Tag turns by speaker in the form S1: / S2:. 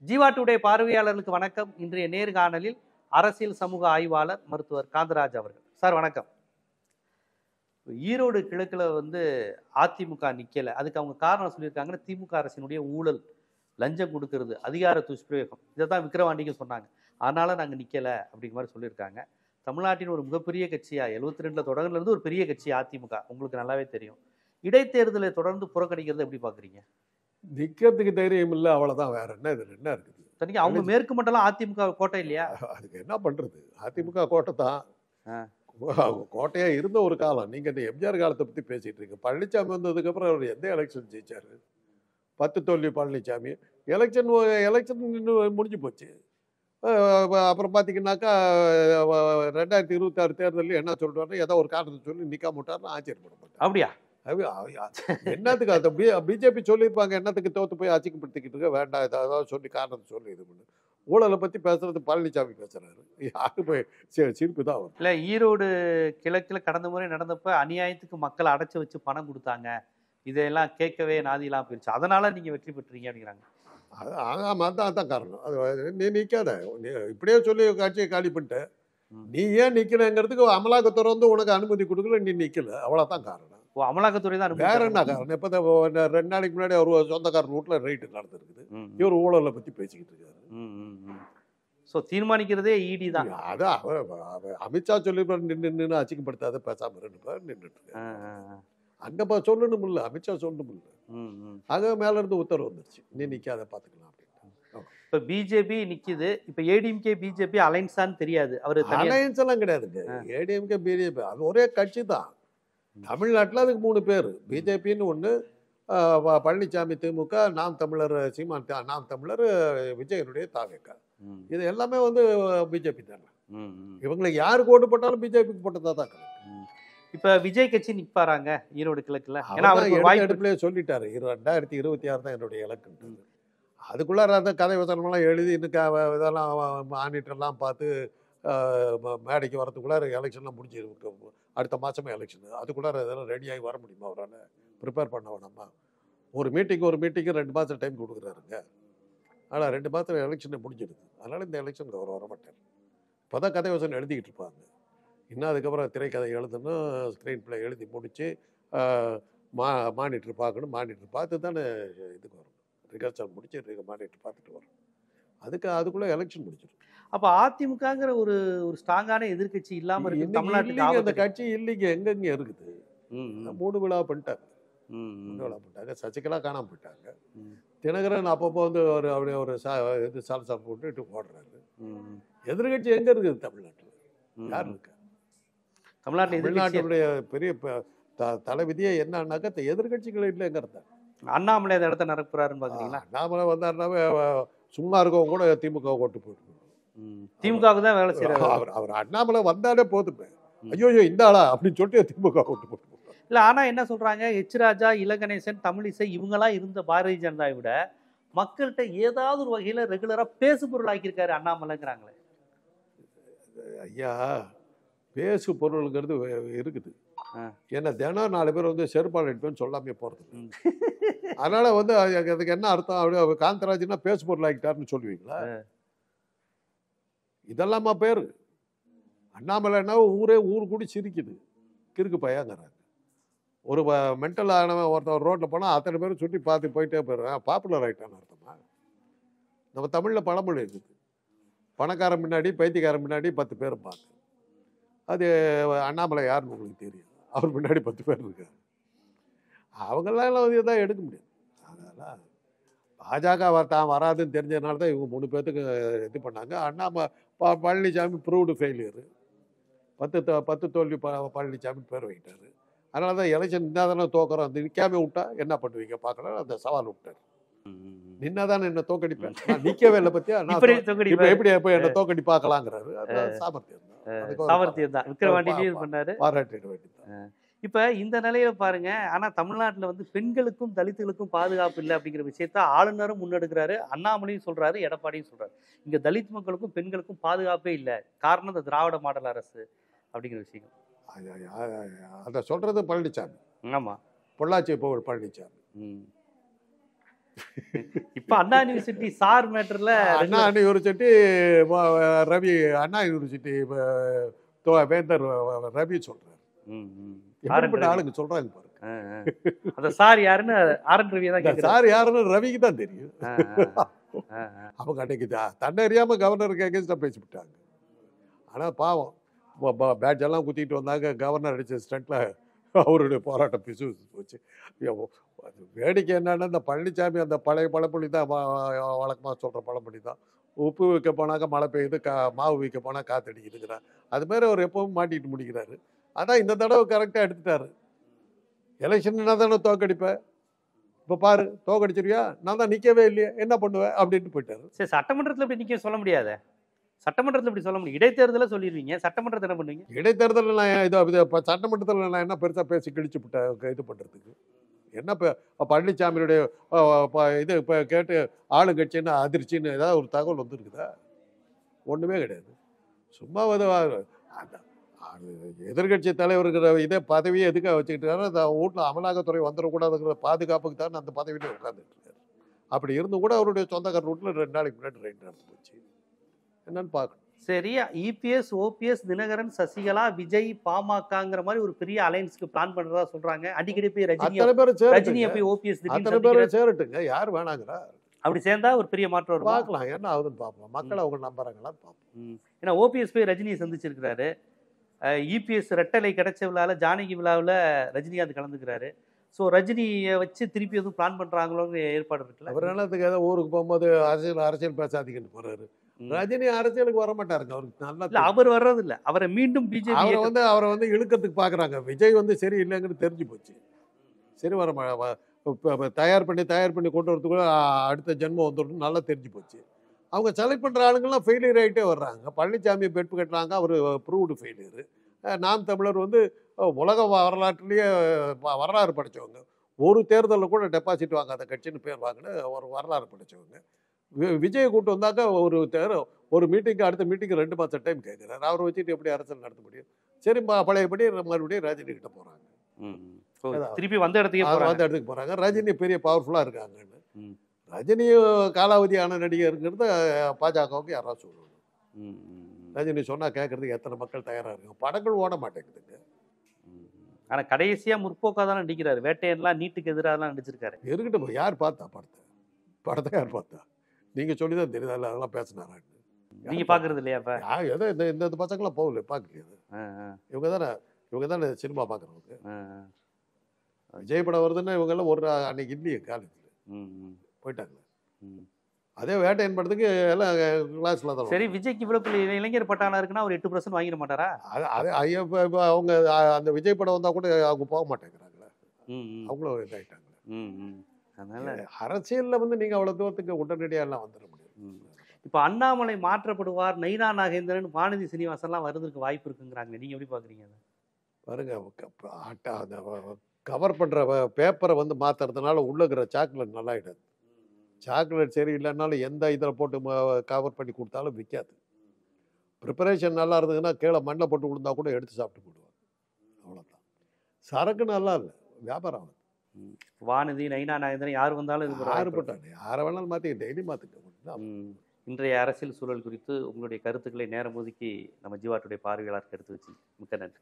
S1: Jeeva today பார்வையாளர்களுக்கு வணக்கம். இன்றைய நேர்காணலில் அரசியல் சமூக ஆய்வாளர் மருத்துவர் காந்தராஜ் அவர்கள். சார் வணக்கம். ஈரோடு கிழக்குல அதிமுக நிக்கல, அதுக்கு அவங்க காரணம் சொல்லியிருக்காங்கன்னா திமுக அரசினுடைய ஊழல், லஞ்சம் கொடுக்கறது, அதிகார துஷ்பிரயோகம், இதை தான் விக்கிரவாண்டிக்கு சொன்னாங்க. அதனால நாங்க நிக்கல அப்படிங்கிற மாதிரி சொல்லியிருக்காங்க. தமிழ்நாட்டின் ஒரு மிகப்பெரிய கட்சியா 72 தொடங்கல இருந்து ஒரு பெரிய கட்சி அதிமுக, உங்களுக்கு நல்லாவே தெரியும். இடைத்தேர்தலை தொடர்ந்து புறக்கணிக்கிறது எப்படி பாக்குறீங்க?
S2: நிக்கிறதுக்கு தைரியம் இல்லை, அவ்வளவுதான். வேற என்ன இதுல என்ன இருக்குது?
S1: தனிக்கு அவங்க மேற்கு மண்டலம் அதிமுக கோட்டை இல்லையா?
S2: அதுக்கு என்ன பண்றது? அதிமுக கோட்டை தான். கோட்டையா இருந்த ஒரு காலம். நீங்க இந்த எம்ஜிஆர் காலத்தை பத்தி பேசிட்டு இருக்கீங்க. பழனிசாமி வந்ததுக்கு அப்புறம் அவர் எந்த எலெக்ஷன் ஜெயிச்சாரு? 10 தோல்வி பழனிசாமி. எலெக்ஷன் முடிஞ்சு போச்சு. அப்புறம் பார்த்தீங்கன்னாக்கா 2026 தேர்தலில் என்ன சொல்றாரு, ஏதோ ஒரு காரணத்தை சொல்லி நிக்காம விட்டாருன்னு ஆச்சரியப்பட மாட்டார்.
S1: அப்படியா?
S2: என்னத்துக்கு அதை பிஜேபி சொல்லியிருப்பாங்க, என்னத்துக்கு தோத்து போய் அச்சிக்கப்படுத்திக்கிட்டு இருக்க வேண்டாம், ஏதாவது சொல்லி காரணத்தை சொல்லி இது பண்ணு. ஊழலை பத்தி பேசுறது பழனிசாமி பேசுறாரு, யாரு போய் சிரிப்பு தான் வரும்.
S1: இல்லை, ஈரோடு கிழக்கில் கடந்த முறை நடந்தப்ப அநியாயத்துக்கு மக்களை அடைச்சி வச்சு பணம் கொடுத்தாங்க, இதையெல்லாம் கேட்கவே நாதிலாம் போயிடுச்சு, அதனால நீங்க வெற்றி பெற்றீங்க அப்படிங்கிறாங்க.
S2: ஆமாம், அதான் காரணம். அது நீ நிற்காத, இப்படியே சொல்லி கட்சியை காலி பண்ணிட்ட. நீ ஏன் நிற்கலங்கிறதுக்கு அமலாக்கத்துறை உனக்கு அனுமதி கொடுக்கல, நீ நிற்கல, அவ்வளோதான் காரணம்.
S1: அமலாக்கத்துறை தான்
S2: வேற என்ன காரணம்? இப்போ 2 நாளைக்கு முன்னாடி அவர் சொந்தக்காரர் வீட்டுல ரைட்டு நடந்திருக்குது. இவர் ஊழலை பத்தி பேசிக்கிட்டு இருக்காரு.
S1: ஸோ தீர்மானிக்கிறதே இடி தான்.
S2: அதான் அமித்ஷா சொல்லி நின்று அச்சிக்கப்படுத்தாத, பேசாம நின்றுட்டு இருக்காரு. அங்க சொல்லணும் இல்ல, அமித்ஷா சொல்லணும் இல்ல. ஆக மேல இருந்து உத்தரவு வந்துருச்சு, நீ நிக்காத பாத்துக்கலாம் அப்படின்னு.
S1: இப்ப பிஜேபி நிக்குது. இப்ப ஏடிஎம்கே பிஜேபி அலைன்ஸான்னு தெரியாது. அவரு
S2: அலைன்ஸ் எல்லாம் கிடையாதுங்க. ஏடிஎம்கே பிஜேபி அது ஒரே கட்சி தான். தமிழ்நாட்டில் அதுக்கு 3 பேர். பிஜேபின்னு ஒன்று, பழனிசாமி திமுக, நாம் தமிழர் சீமான் நாம் தமிழர், விஜயனுடைய தாவேக்கா. இது எல்லாமே பிஜேபி தானே. இவங்களுக்கு யாருக்கு ஓட்டு போட்டாலும் பிஜேபிக்கு போட்டதா தான்.
S1: இப்ப விஜய் கட்சி நிற்பாராங்க ஈரோடு கிழக்குல?
S2: எடுப்புலயே சொல்லிட்டாரு, 2026 தான் என்னுடைய இலக்குன்றது. அதுக்குள்ளார அந்த கதை வசனமெல்லாம் எழுதி இன்னும் இதெல்லாம் மானிட்டர்லாம் பார்த்து மேடைக்கு வரதுக்குள்ளார எலெக்ஷன்லாம் முடிஞ்சிருக்கு. அடுத்த மாதமே எலெக்ஷன். அதுக்குள்ளார இதெல்லாம் ரெடியாகி வர முடியுமா? அவரால் ப்ரிப்பேர் பண்ண வேணாமா? ஒரு மீட்டிங்கு 2 மாதம் டைம் கொடுக்குறாருங்க. ஆனால் 2 மாதம் எலெக்ஷனை முடிஞ்சிடுது. அதனால் இந்த எலெக்ஷனுக்கு அவர் வரமாட்டார். இப்போ தான் கதை வசனம் எழுதிக்கிட்டு இருப்பாங்க. இன்னும் அதுக்கப்புறம் திரைக்கதை எழுதணும், ஸ்க்ரீன் பிளே எழுதி முடித்து மானிட்டர் பார்க்கணும். மானிட்டர் பார்த்து தானே இதுக்கு வரும். ரிகர்சல் முடிச்சு மானிட்டர் பார்த்துட்டு வரும். அதுக்குள்ளே எலெக்ஷன் முடிச்சிடும்.
S1: அப்ப அதிமுகங்கிற ஒரு ஸ்ட்ராங்கான எதிர்கட்சி இல்லாம இருக்கு தமிழ்நாட்டுல. அந்த
S2: கட்சி இல்லைங்க, எங்கெங்க இருக்குது. 3 விழா பண்ணிட்டாங்க. 3 விழா பண்ணிட்டாங்க. சசிகலா காணாம போயிட்டாங்க. தினகரன் அப்பப்போ அப்படியே ஒரு இது சால்சா போட்டுட்டு போடுறாரு. எதிர்கட்சி எங்க இருக்குது தமிழ்நாட்டில்? யார் இருக்கா தமிழ்நாட்டுடைய பெரிய தலைவிதியே என்னன்னாக்கா எதிர்கட்சிகள் இல்லைங்கிறத.
S1: அண்ணாமலை அந்த இடத்த நடப்புறாருன்னு பாக்குறீங்களா?
S2: அண்ணாமலை வந்தாருனாவே சும்மா இருக்கவங்க கூட திமுக ஓட்டு போட்டு
S1: திமுகவுக்கு தான் வேலை செய்யறாரு.
S2: அவர் அண்ணாமலை வந்தாலே போதுமே, ஐயோ இந்த ஆளா அப்படின்னு சொல்லிட்டு திமுக ஓட்டு போட்டு.
S1: இல்ல, ஆனா என்ன சொல்றாங்க, எச் ராஜா, இலகணேசன், தமிழிசை இவங்கெல்லாம் இருந்த பாரதிய ஜனதாவை விட மக்கள்கிட்ட ஏதாவது ஒரு வகையில ரெகுலரா பேசு பொருள் ஆக்கியிருக்காரு அண்ணாமலைங்கிறாங்களே.
S2: ஐயா, பேசு பொருளுங்கிறது இருக்குது. ஏன்னா தினம் 4 பேர் செருப்பால் எடுப்பேன்னு சொல்லாமே போறது. அதனால அதுக்கு என்ன அர்த்தம்? அப்படியே காந்தராஜ்னா பேசு பொருள் ஆக்கிட்டாருன்னு சொல்லுவீங்களா? இதெல்லாமா பேரு? அண்ணாமலைன்னா ஊர் கூடி சிரிக்குது, கிறுக்கு பையங்கிறாங்க. ஒரு மென்டல் ஆனவன் ஒருத்தர் ரோட்டில் போனால் அத்தனை பேரும் சுற்றி பார்த்து போயிட்டே போயிடுவேன். பாப்புலர் ஆகிட்டான்னு அர்த்தமா? நம்ம தமிழில் பழமொழி இருக்குது, பணக்காரன் முன்னாடி பைத்தியக்காரன் முன்னாடி 10 பேர் பார்த்து. அது அண்ணாமலை யாருன்னு உங்களுக்கு தெரியும். அவர் முன்னாடி 10 பேர் இருக்காரு. அவங்களாம் இதான் எடுக்க முடியாது. அதனால் பாஜக தான் வராதுன்னு தெரிஞ்சதுனால தான் இவங்க 3 பேர்த்துக்கு இது பண்ணாங்க. Palaniswami proved failure. 10 தோல்வி பழனிசாமி பேர் வைக்கிட்டாரு. அதனால தான் எலெக்ஷன் நின்னாதானே தோக்குறோம், அந்த நிற்காம விட்டா என்ன பண்ணுவீங்க பார்க்கலாம், அந்த சவால் விட்டார். நின்னாதானே என்ன தோக்கடிப்பேன், நான் நிற்கவே இல்லை பத்தியா, எப்படி எப்போ என்ன தோக்கடி பார்க்கலாங்கிறாரு. சாமர்த்தியம்
S1: தான்
S2: பாராட்டிட வேண்டியது.
S1: இப்ப இந்த நிலையில பாருங்க, ஆனா தமிழ்நாட்டுல பெண்களுக்கும் தலித்துகளுக்கும் பாதுகாப்பு இல்லை அப்படிங்கிற விஷயத்த ஆளுநரும் முன்னெடுக்கிறாரு, அண்ணாமலையும் சொல்றாரு, எடப்பாடியும் சொல்றாரு. இங்க தலித் மக்களுக்கும் பெண்களுக்கும் பாதுகாப்பே இல்லை, காரணம் இந்த திராவிட மாடல் அரசு அப்படிங்கிற விஷயம்.
S2: அதை சொல்றது பழனிசாமி.
S1: ஆமா,
S2: பொள்ளாச்சி போவல் பழனிசாமி.
S1: இப்ப அண்ணா யூனிவர்சிட்டி சார் மேட்டர்ல
S2: அண்ணா யூனிவர்சிட்டி ரவி அண்ணா யூனிவர்சிட்டி வேந்தர் ரவி சொல்றாரு. எப்படிப்பட்ட ஆளுங்க சொல்றாங்க பாருங்க.
S1: அந்த சார் யாருன்னு ஆர்என் ரவி தான் கேட்கிறாரு.
S2: சார் யாருன்னு ரவிக்கு தான் தெரியும். அவங்க அன்னைக்கு தன்னை அறியாம கவர்னருக்கு அகேன்ஸ்டா பேசிவிட்டாங்க. ஆனா பாவம் பேட்ச் எல்லாம் குத்திட்டு வந்தாங்க. கவர்னர் அடிச்ச ஸ்டண்ட்ல அவருடைய போராட்டம் பிசு போச்சு. வேடிக்கை என்னன்னா, இந்த பழனிசாமி அந்த பழைய பழமொழி தான் வழக்கமாக சொல்கிற பழமொழி தான். உப்பு வைக்க போனாக்க மழை பெய்யுது, மாவு வைக்க போனால் காத்தடிக்குதுங்கிறார். அது மாதிரி அவர் எப்பவும் மாட்டிட்டு முடிக்கிறாரு. ஆனால் இந்த தடவை கரெக்டாக எடுத்துட்டாரு. எலெக்ஷன் நான் தானே தோக்கடிப்பேன், இப்போ பாரு தோக்கடிச்சிருவியா, நான் தான் நிற்கவே இல்லையே, என்ன பண்ணுவேன் அப்படின்ட்டு போயிட்டாரு.
S1: சரி, சட்டமன்றத்தில் இப்படி நிற்க சொல்ல முடியாது. சட்டமன்றத்தில் இப்படி சொல்ல முடியும். இடைத்தேர்தலில் சொல்லிடுவீங்க, சட்டமன்றத்தில் என்ன பண்ணுவீங்க?
S2: இடைத்தேர்தலில் நான் இது இப்போ சட்டமன்றத்தில் நான் என்ன பெருசாக பேசி கிழிச்சு விட்டேன் இது பண்ணுறதுக்கு? என்ன இப்போ பழனிசாமியுடைய இது இப்போ கேட்டு ஆளுங்கட்சின்னு அதிர்ச்சின்னு ஏதாவது ஒரு தகவல் வந்துருக்குதா? ஒன்றுமே கிடையாது. சும்மா எதிர்கட்சி தலைவருங்கிற இதே பதவியை எதுக்காக வச்சுக்கிட்டாரு? அந்த வீட்டில் அமலாக்கத்துறை வந்துடக்கூடாதுங்கிற பாதுகாப்புக்கு தான் அந்த பதவியிலே உட்காந்துட்டு இருக்காரு. அப்படி இருந்தும் கூட அவருடைய சொந்தக்கார வீட்டில் 2 நாளைக்கு முன்னாடி ரைட் நடந்து போச்சு. என்னன்னு பார்க்கணும்.
S1: சரி, இபிஎஸ், ஓபிஎஸ், தினகரன், சசிகலா, விஜய், பாமகங்கிற மாதிரி ஒரு பெரிய அலைன்ஸ்க்கு பிளான் பண்றதா சொல்றாங்க. அடிக்கடி போய் ரஜினியை போய் ஓபிஎஸ்
S2: சேரட்டுங்க, யார் வேணாங்கிறா?
S1: அப்படி சேர்ந்தா ஒரு பெரிய மாற்றம் வரும்.
S2: பார்க்கலாம், என்ன ஆகுதுன்னு பார்ப்போம். மக்கள் அவங்க நம்புறாங்களான்னு பார்ப்போம்.
S1: ஏன்னா ஓபிஎஸ் போய் ரஜினியை சந்திச்சிருக்கிறாரு. இபிஎஸ் ரெட்டலை கிடைச்ச விழாவில், ஜானகி விழாவில் ரஜினிகாந்த் கலந்துக்கிறாரு. ஸோ ரஜினியை வச்சு திருப்பி எதுவும் பிளான் பண்றாங்களோன்னு ஏற்பாடு இருக்குல்ல.
S2: அவர் என்னத்துக்கு ஏதோ ஊருக்கு போகும்போது அரசியல் பேசாதீங்கன்னு போறாரு. ரஜினி அரசியலுக்கு வர மாட்டாருங்க. அவருக்கு நல்லா
S1: அவர் வர்றது இல்லை. அவரை மீண்டும் பிஜேபி
S2: அவரை இழுக்கிறதுக்கு பாக்குறாங்க. விஜய் சரி இல்லைங்கன்னு தெரிஞ்சு போச்சு. சரி தயார் பண்ணி கொண்டு வரதுக்குள்ள அடுத்த ஜென்மம் வந்துடும் நல்லா தெரிஞ்சு போச்சு. அவங்க செலக்ட் பண்ற ஆளுங்கெல்லாம் ஃபெயிலியர் ஆகிட்டே வர்றாங்க. பழனிசாமியை பெட் கட்டுறாங்க, அவர் ப்ரூவ்டு ஃபெயிலியர். நாம் தமிழர் உலக வரலாற்றுலேயே வரலாறு படைச்சவங்க. ஒரு தேர்தலில் கூட டெபாசிட் வாங்காத கட்சின்னு பேர் வாங்கின ஒரு வரலாறு படைச்சவங்க. விஜயை கூட்டு வந்தாக்க ஒரு மீட்டிங்கு அடுத்த மீட்டிங்கு 2 மாதம் டைம் கேட்குறாரு. அவரை வச்சுட்டு எப்படி அரசியல் நடத்த முடியும்? சரி, பழையபடி மறுபடியும் ரஜினி கிட்ட போகிறாங்க.
S1: திருப்பி வந்த இடத்துக்கு
S2: போகிறாங்க. ரஜினி பெரிய பவர்ஃபுல்லாக இருக்காங்கன்னு. ரஜினி காலாவதி ஆன நடிகருங்கிறத பாஜகவுக்கு யாராவது சொல்லணும். ரஜினி சொன்னால் கேட்கறதுக்கு எத்தனை மக்கள் தயாராக இருக்காங்க? படங்கள் ஓட மாட்டேங்குதுங்க.
S1: ஆனால் கடைசியாக முற்போக்காக தான் நடிக்கிறாரு. வேட்டையன்லாம் நீட்டுக்கு எதிராக நடிச்சிருக்காரு.
S2: இருக்கட்டும், யார் பார்த்தா படத்தை யார் பார்த்தா? நீங்கள் சொல்லி தான் தெரியுது. அதெல்லாம் பேசினாரான்னு
S1: நீங்கள் பார்க்குறது இல்லையா? இப்போ
S2: ஏதோ இந்த பசங்களாம் போகல, பார்க்கலையாது. இவங்க தானே சினிமா பார்க்குறவங்க. விஜய் படம் வருதுன்னா இவங்கெல்லாம் ஒரு அன்னைக்கு இல்லையே காலேஜில் போயிட்டாங்க. அதே வேட்டையன் படத்துக்கு எல்லாம் கிளாஸ்ல தான்.
S1: சரி, விஜய்க்கு இவ்வளோ இளைஞர் பட்டாளா இருக்குன்னா ஒரு 8% வாங்கிட மாட்டாரா?
S2: அவங்க அந்த விஜய் படம் வந்தால் கூட அவங்க போக மாட்டேங்கிறாங்களே. அவங்களும் இதாயிட்டாங்களே. அதனால அரசியலில் நீங்கள் அவ்வளோ தூரத்துக்கு உடனடியாக எல்லாம் வந்துட முடியும்.
S1: இப்போ அண்ணாமலை மாற்றப்படுவார், நைனா நாகேந்திரன், வானதி சீனிவாசன்லாம் வருவதற்கு வாய்ப்பு இருக்குங்கிறாங்க. நீங்கள் எப்படி பார்க்குறீங்க?
S2: பாருங்க, கவர் பண்ணுற பேப்பரை மாற்றுறதுனால உள்ளுக்கிற சாக்லேட் நல்லாயிடாது. சாக்லேட் சரி இல்லைன்னாலும் எந்த இதில் போட்டு கவர் பண்ணி கொடுத்தாலும் விற்காது. ப்ரிப்பரேஷன் நல்லா இருந்ததுன்னா கீழே மண்ணில் போட்டு கொடுத்தா கூட எடுத்து சாப்பிட்டு போடுவாங்க. அவ்வளோதான். சரக்கு நல்லா இல்லை, வியாபாரம் ஆகுது.
S1: வானதி, நைனா நாகேந்திரன் யார் வந்தாலும்
S2: யாரு போட்டாங்க, யாரை வேணாலும் மாற்றி டெய்லி மாற்றிக்க.
S1: இன்றைய அரசியல் சூழல் குறித்து உங்களுடைய கருத்துக்களை நேரம் ஒதுக்கி நம்ம ஜீவா டுடே பார்வையாளருக்கு எடுத்து வச்சு மிக்க நன்றி.